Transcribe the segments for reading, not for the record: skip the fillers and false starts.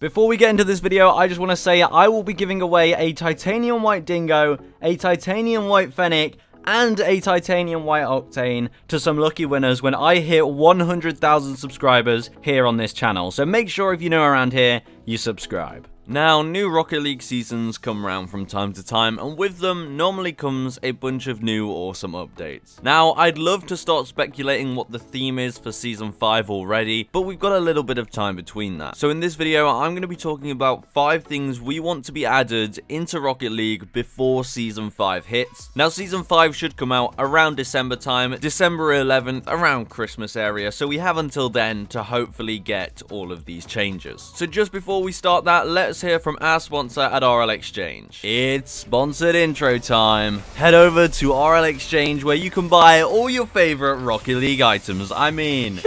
Before we get into this video, I just want to say I will be giving away a Titanium White Dingo, a Titanium White Fennec, and a Titanium White Octane to some lucky winners when I hit 100,000 subscribers here on this channel. So make sure if you know around here, you subscribe. Now, new Rocket League seasons come around from time to time, and with them normally comes a bunch of new awesome updates. Now, I'd love to start speculating what the theme is for Season 5 already, but we've got a little bit of time between that. So in this video, I'm going to be talking about 5 things we want to be added into Rocket League before Season 5 hits. Now, Season 5 should come out around December time, December 11th, around Christmas area, so we have until then to hopefully get all of these changes. So just before we start that, let's hear from our sponsor at RL Exchange. It's sponsored intro time. Head over to RL Exchange where you can buy all your favorite Rocket League items. I mean,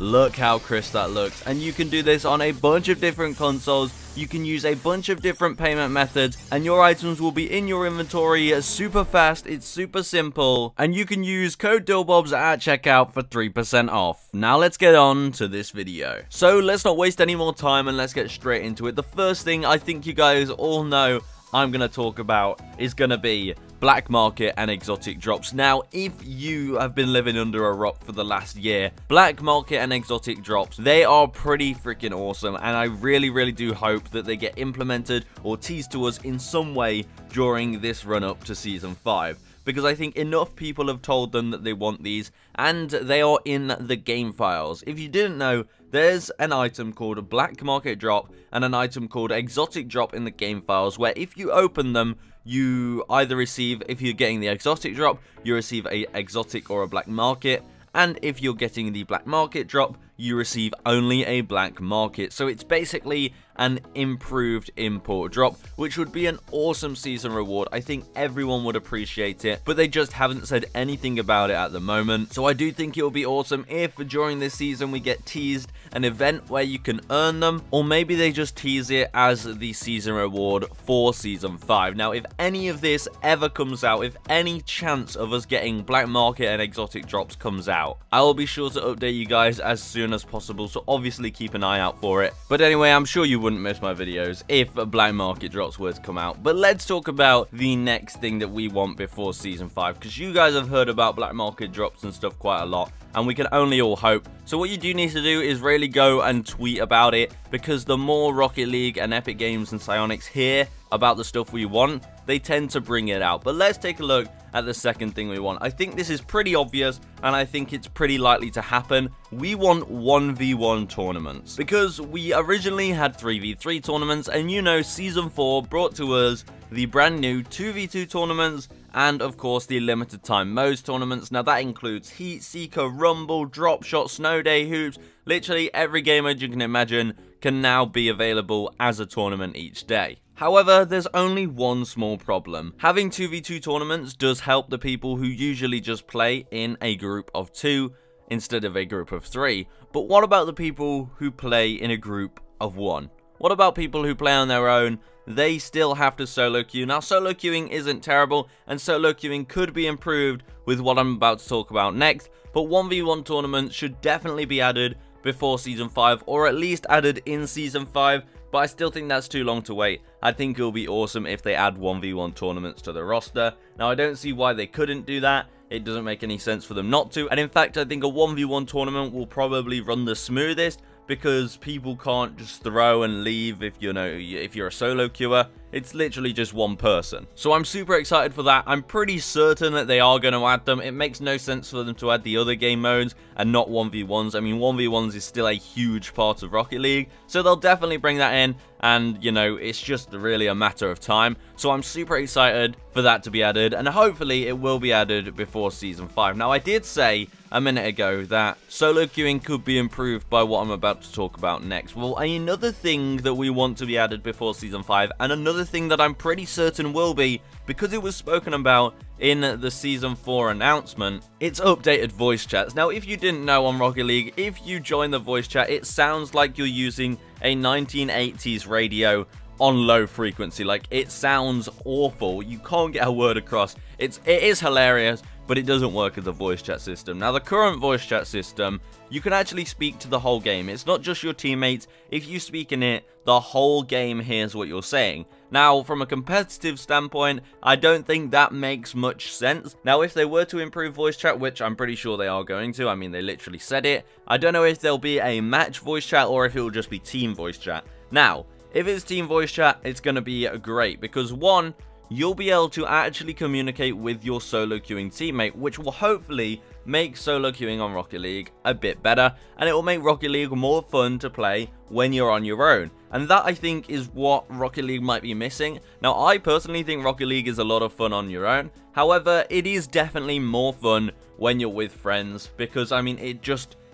look how crisp that looks. And you can do this on a bunch of different consoles. You can use a bunch of different payment methods, and your items will be in your inventory super fast. It's super simple, and you can use code DILLBOBS at checkout for 3% off. Now let's get on to this video. So let's not waste any more time and let's get straight into it. The first thing I think you guys all know I'm going to talk about is going to be black market and exotic drops. Now, if you have been living under a rock for the last year, black market and exotic drops, they are pretty freaking awesome, and I really do hope that they get implemented or teased to us in some way during this run up to Season 5. Because I think enough people have told them that they want these, and they are in the game files. If you didn't know, there's an item called Black Market Drop and an item called Exotic Drop in the game files, where if you open them, you either receive, if you're getting the Exotic Drop, you receive a Exotic or a Black Market, and if you're getting the Black Market Drop, you receive only a Black Market. So it's basically an improved import drop, which would be an awesome season reward. I think everyone would appreciate it, but they just haven't said anything about it at the moment. So I do think it will be awesome if during this season we get teased an event where you can earn them, or maybe they just tease it as the season reward for Season 5. Now, if any of this ever comes out, if any chance of us getting black market and exotic drops comes out, I will be sure to update you guys as soon as possible, so obviously keep an eye out for it. But anyway, I'm sure you wouldn't miss my videos if black market drops were to come out. But let's talk about the next thing that we want before Season 5, because you guys have heard about black market drops and stuff quite a lot, and we can only all hope. So what you do need to do is really go and tweet about it, because the more Rocket League and Epic Games and Psyonix hear about the stuff we want, they tend to bring it out. But let's take a look at the second thing we want. I think this is pretty obvious, and I think it's pretty likely to happen. We want 1v1 tournaments, because we originally had 3v3 tournaments, and you know, Season 4 brought to us the brand new 2v2 tournaments, and of course the limited time modes tournaments. Now that includes Heat Seeker, Rumble, Drop Shot, Snow Day, Hoops. Literally every game mode you can imagine can now be available as a tournament each day. However, there's only one small problem. Having 2v2 tournaments does help the people who usually just play in a group of 2 instead of a group of 3. But what about the people who play in a group of 1? What about people who play on their own? They still have to solo queue. Now, solo queuing isn't terrible, and solo queuing could be improved with what I'm about to talk about next, but 1v1 tournaments should definitely be added before Season 5, or at least added in Season 5, but I still think that's too long to wait. I think it will be awesome if they add 1v1 tournaments to the roster. Now, I don't see why they couldn't do that. It doesn't make any sense for them not to, and in fact, I think a 1v1 tournament will probably run the smoothest, because people can't just throw and leave if you're a solo queuer. It's literally just one person. So I'm super excited for that. I'm pretty certain that they are going to add them. It makes no sense for them to add the other game modes and not 1v1s. I mean, 1v1s is still a huge part of Rocket League, so they'll definitely bring that in, and you know, it's just really a matter of time. So I'm super excited for that to be added, and hopefully it will be added before Season 5. Now, I did say a minute ago that solo queuing could be improved by what I'm about to talk about next. Well, another thing that we want to be added before Season 5, and another thing that I'm pretty certain will be, because it was spoken about in the Season 4 announcement, it's updated voice chats. Now, if you didn't know on Rocket League, if you join the voice chat, it sounds like you're using a 1980s radio on low frequency. Like, it sounds awful. You can't get a word across. It is hilarious, but it doesn't work as a voice chat system. Now, the current voice chat system, you can actually speak to the whole game. It's not just your teammates. If you speak in it, the whole game hears what you're saying. Now, from a competitive standpoint, I don't think that makes much sense. Now, if they were to improve voice chat, which I'm pretty sure they are going to, I mean, they literally said it, I don't know if there'll be a match voice chat or if it will just be team voice chat. Now, if it's team voice chat, it's going to be great because, one, you'll be able to actually communicate with your solo queuing teammate, which will hopefully make solo queuing on Rocket League a bit better, and it will make Rocket League more fun to play when you're on your own. And that, I think, is what Rocket League might be missing. Now, I personally think Rocket League is a lot of fun on your own. However, it is definitely more fun when you're with friends because, I mean,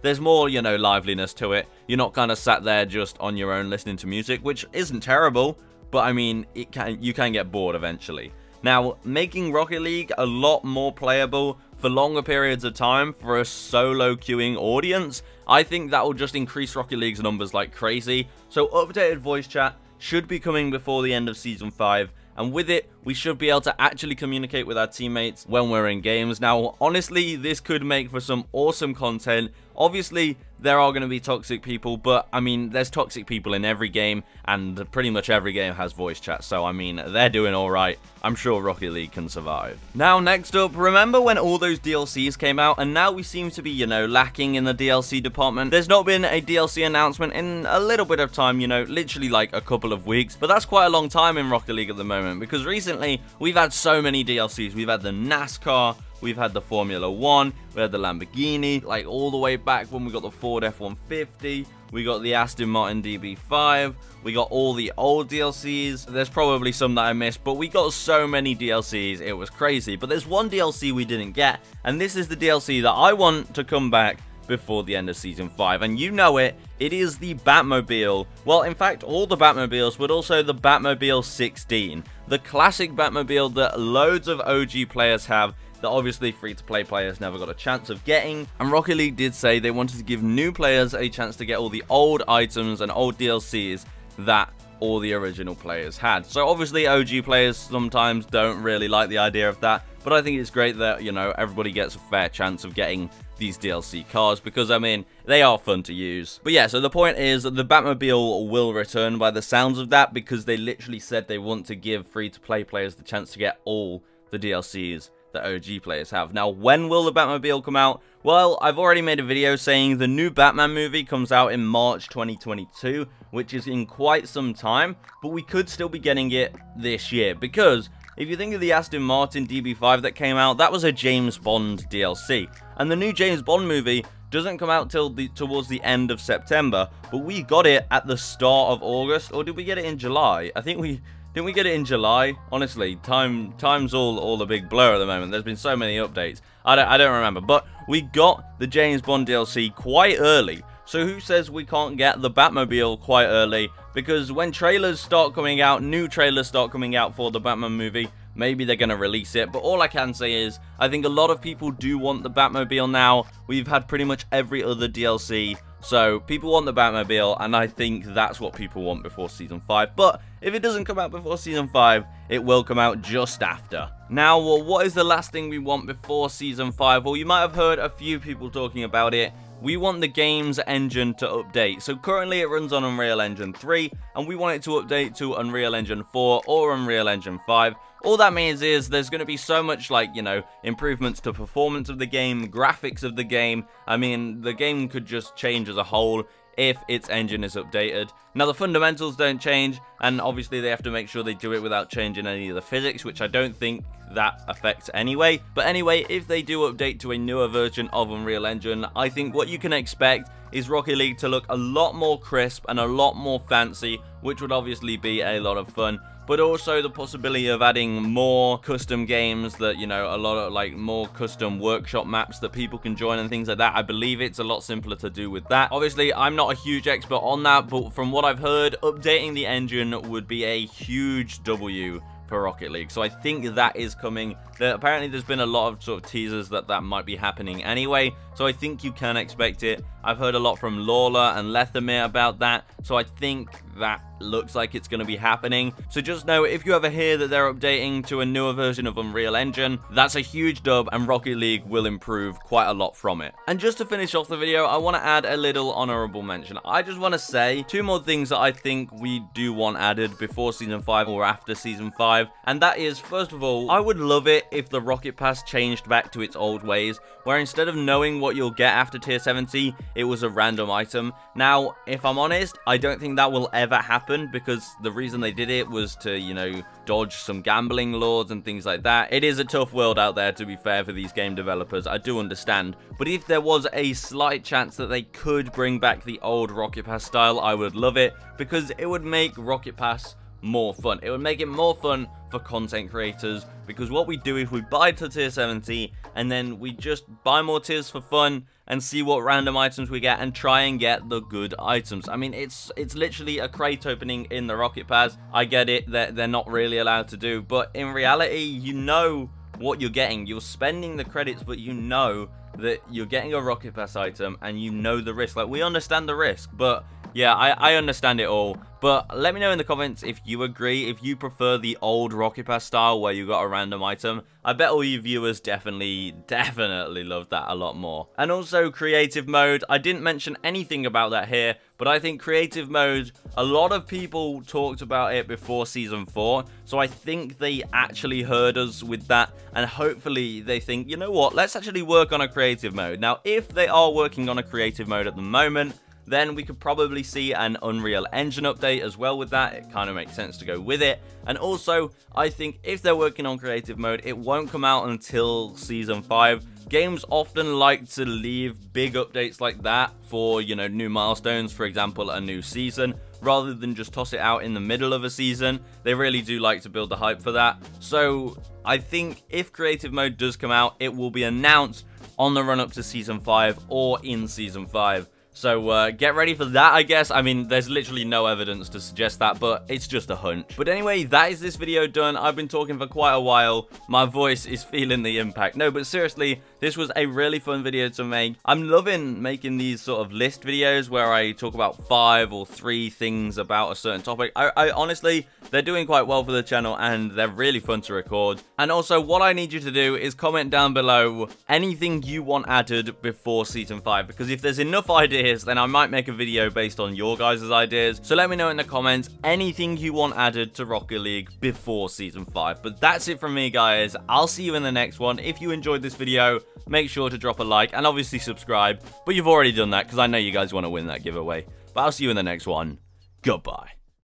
there's more, you know, liveliness to it. You're not kind of sat there just on your own listening to music, which isn't terrible. But I mean, you can get bored eventually. Now, making Rocket League a lot more playable for longer periods of time for a solo queuing audience, I think that will just increase Rocket League's numbers like crazy. So updated voice chat should be coming before the end of Season 5. And with it, we should be able to actually communicate with our teammates when we're in games. Now, honestly, this could make for some awesome content. Obviously, there are going to be toxic people, but, I mean, there's toxic people in every game, and pretty much every game has voice chat, so, I mean, they're doing alright. I'm sure Rocket League can survive. Now, next up, remember when all those DLCs came out, and now we seem to be, you know, lacking in the DLC department? There's not been a DLC announcement in a little bit of time, you know, literally like a couple of weeks, but that's quite a long time in Rocket League at the moment, because recently, we've had so many DLCs. We've had the NASCAR, we've had the Formula 1, we had the Lamborghini, like all the way back when we got the Ford F-150, we got the Aston Martin DB5, we got all the old DLCs, there's probably some that I missed, but we got so many DLCs, it was crazy. But there's one DLC we didn't get, and this is the DLC that I want to come back before the end of Season 5, and you know it, it is the Batmobile. Well, in fact, all the Batmobiles, but also the Batmobile 16, the classic Batmobile that loads of OG players have, that obviously free-to-play players never got a chance of getting. And Rocket League did say they wanted to give new players a chance to get all the old items and old DLCs that all the original players had. So obviously OG players sometimes don't really like the idea of that, but I think it's great that, you know, everybody gets a fair chance of getting these DLC cars because, I mean, they are fun to use. But yeah, so the point is that the Batmobile will return by the sounds of that because they literally said they want to give free-to-play players the chance to get all the DLCs that OG players have. Now, when will the Batmobile come out? Well, I've already made a video saying the new Batman movie comes out in March 2022, which is in quite some time, but we could still be getting it this year, because if you think of the Aston Martin DB5 that came out, that was a James Bond DLC, and the new James Bond movie doesn't come out till towards the end of September, but we got it at the start of August, or did we get it in July? I think didn't we get it in July? Honestly, time's all a big blur at the moment. There's been so many updates. I don't remember. But we got the James Bond DLC quite early. So who says we can't get the Batmobile quite early? Because when trailers start coming out, new trailers start coming out for the Batman movie, maybe they're going to release it. But all I can say is, I think a lot of people do want the Batmobile now. We've had pretty much every other DLC. So, people want the Batmobile, and I think that's what people want before Season 5. But, if it doesn't come out before Season 5, it will come out just after. Now, well, what is the last thing we want before Season 5? Well, you might have heard a few people talking about it. We want the game's engine to update. So currently it runs on Unreal Engine 3, and we want it to update to Unreal Engine 4 or Unreal Engine 5. All that means is there's going to be so much, like, you know, improvements to performance of the game, graphics of the game. I mean, the game could just change as a whole if its engine is updated. Now, the fundamentals don't change, and obviously they have to make sure they do it without changing any of the physics, which I don't think that affects anyway. But anyway, if they do update to a newer version of Unreal Engine, I think what you can expect is Rocket League to look a lot more crisp and a lot more fancy, which would obviously be a lot of fun. But also the possibility of adding more custom games that, you know, a lot of, like, more custom workshop maps that people can join and things like that. I believe it's a lot simpler to do with that. Obviously, I'm not a huge expert on that, but from what I've heard, updating the engine would be a huge W for Rocket League. So I think that is coming. Apparently there's been a lot of sort of teasers that might be happening anyway, so I think you can expect it. I've heard a lot from Lawler and Lethamyr about that, so I think that looks like it's going to be happening. So just know, if you ever hear that they're updating to a newer version of Unreal Engine, that's a huge dub, and Rocket League will improve quite a lot from it. And just to finish off the video, I want to add a little honorable mention. I just want to say 2 more things that I think we do want added before Season 5 or after Season 5, and that is, first of all, I would love it if the Rocket Pass changed back to its old ways, where instead of knowing what you'll get after Tier 70, it was a random item. Now, if I'm honest, I don't think that will ever happen, because the reason they did it was to, you know, dodge some gambling laws and things like that. It is a tough world out there, to be fair, for these game developers, I do understand. But if there was a slight chance that they could bring back the old Rocket Pass style, I would love it, because it would make Rocket Pass more fun. It would make it more fun for content creators, because what we do is we buy to Tier 70 and then we just buy more tiers for fun and see what random items we get and try and get the good items. I mean, it's literally a crate opening in the Rocket Pass. I get it that they're not really allowed to do, but in reality, you know what you're getting. You're spending the credits, but you know that you're getting a Rocket Pass item and you know the risk. Like, we understand the risk, but yeah, I understand it all. But let me know in the comments if you agree, if you prefer the old Rocket Pass style where you got a random item. I bet all you viewers definitely love that a lot more. And also creative mode, I didn't mention anything about that here, but I think creative mode, a lot of people talked about it before Season 4, so I think they actually heard us with that, and hopefully they think, you know what, let's actually work on a creative mode. Now, if they are working on a creative mode at the moment, then we could probably see an Unreal Engine update as well with that. It kind of makes sense to go with it. And also, I think if they're working on creative mode, it won't come out until Season 5. Games often like to leave big updates like that for, you know, new milestones, for example, a new season, rather than just toss it out in the middle of a season. They really do like to build the hype for that. So I think if creative mode does come out, it will be announced on the run up to Season 5 or in Season 5. So get ready for that, I guess. I mean, there's literally no evidence to suggest that, but it's just a hunch. But anyway, that is this video done. I've been talking for quite a while. My voice is feeling the impact. No, but seriously, this was a really fun video to make. I'm loving making these sort of list videos where I talk about 5 or 3 things about a certain topic. I honestly, they're doing quite well for the channel and they're really fun to record. And also, what I need you to do is comment down below anything you want added before Season 5, because if there's enough ideas, then I might make a video based on your guys' ideas. So let me know in the comments anything you want added to Rocket League before Season 5. But that's it from me, guys. I'll see you in the next one. If you enjoyed this video, make sure to drop a like and obviously subscribe. But you've already done that because I know you guys want to win that giveaway. But I'll see you in the next one. Goodbye.